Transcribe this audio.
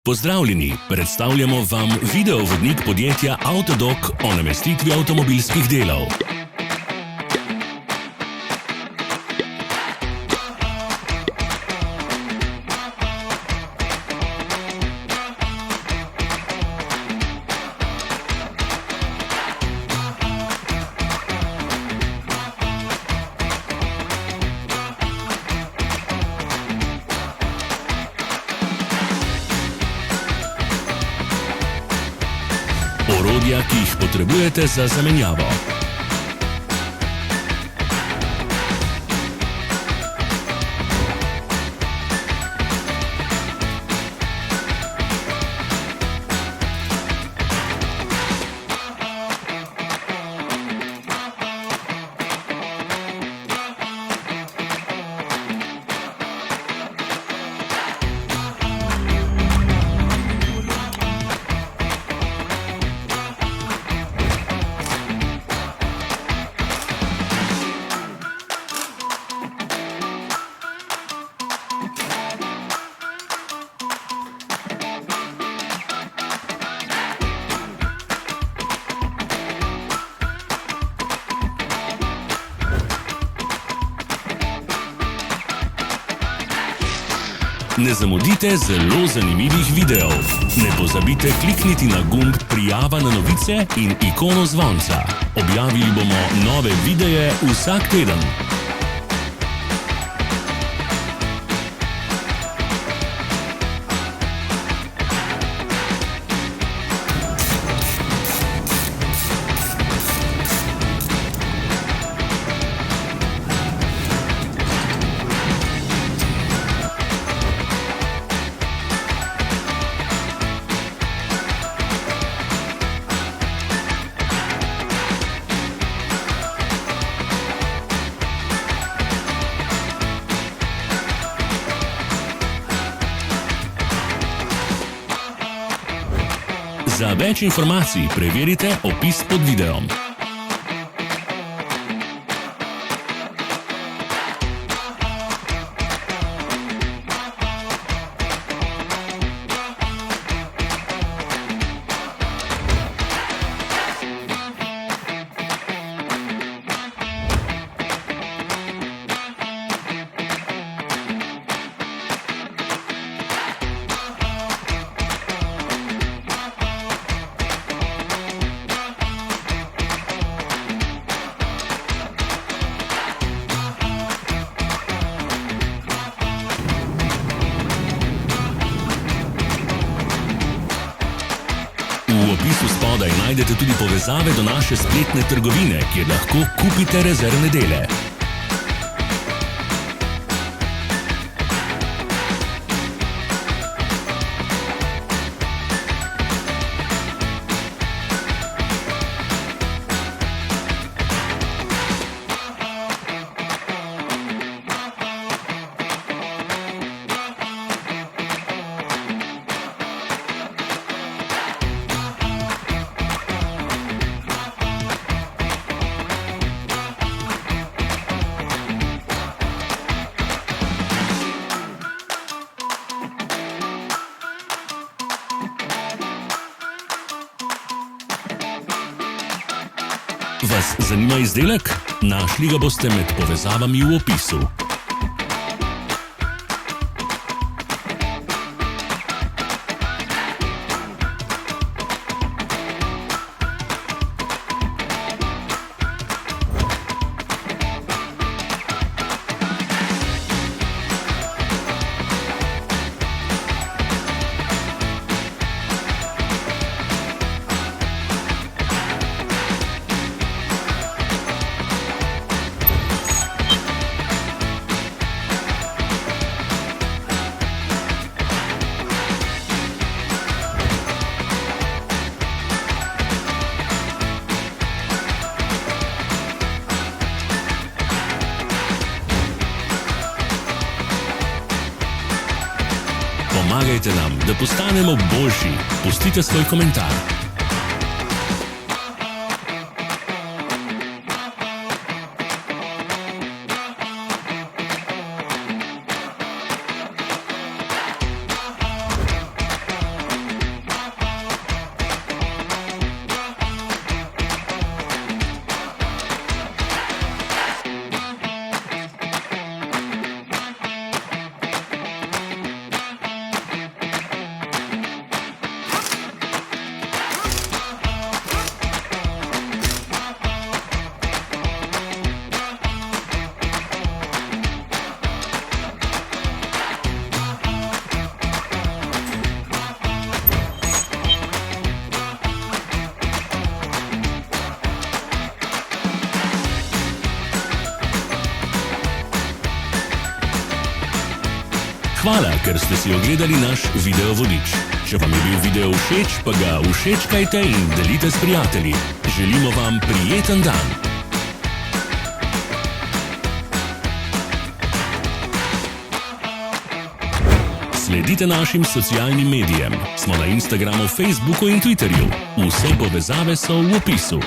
Pozdravljeni, predstavljamo vam videovodnik podjetja Avtodok o namestitvi avtomobilskih delov. Orodja, ki jih potrebujete za zamenjavo. Ne zamudite zelo zanimivih videov. Ne pozabite klikniti na gumb Prijava na novice in ikono zvonca. Objavili bomo nove videe vsak teden. Za več informacij preverite opis pod videom. V opisu spodaj najdete tudi povezave do naše spletne trgovine, kjer lahko kupite rezervne dele. Vas zanima izdelek? Našli ga boste med povezavami v opisu. Pomagajte nam, da postanemo boljši. Pustite svoj komentar. Hvala, ker ste si ogledali naš video vodič. Če vam je bil video všeč, pa ga všečkajte in delite s prijatelji. Želimo vam prijeten dan. Sledite našim socialnim medijem. Smo na Instagramu, Facebooku in Twitterju. Vse povezave so v opisu.